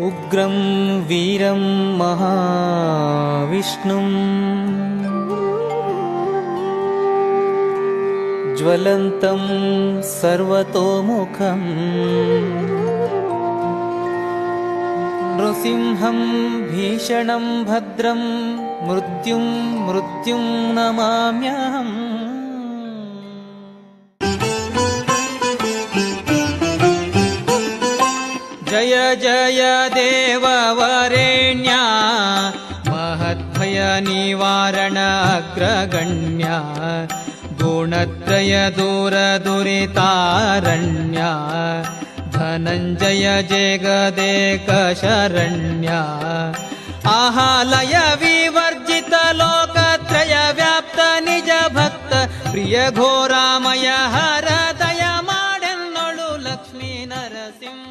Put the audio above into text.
ಉಗ್ರಂ ವೀರಂ ಮಹಾವಿಷ್ಣುಂ ಜ್ವಲಂತಂ ಸರ್ವತೋಮುಖಂ ನೃಸಿಂಹಂ ಭೀಷಣಂ ಭದ್ರಂ ಮೃತ್ಯುಂ ಮೃತ್ಯುಂ ನಮಾಮ್ಯಹಂ. ಜಯ ಜಯ ದೇವವರೆಣ್ಯ ಮಹದ್ಭಯ ನಿವಾರಣ ಅಗ್ರಗಣ್ಯ ಗುಣತ್ರಯ ದೂರ ದುರಿತಾರಣ್ಯ ಧನಂಜಯ ಜಗದೇಕ ಶರಣ್ಯ ಆಹಾಲಯ ವಿವರ್ಜಿತ ಲೋಕತ್ರಯ ವ್ಯಾಪ್ತ ನಿಜ ಭಕ್ತ ಪ್ರಿಯ ಘೋರಾಮಯ ಹರ ದಯ ಮಾಡೆನ್ನೊಳು ಲಕ್ಷ್ಮೀ ನರಸಿಂಹ.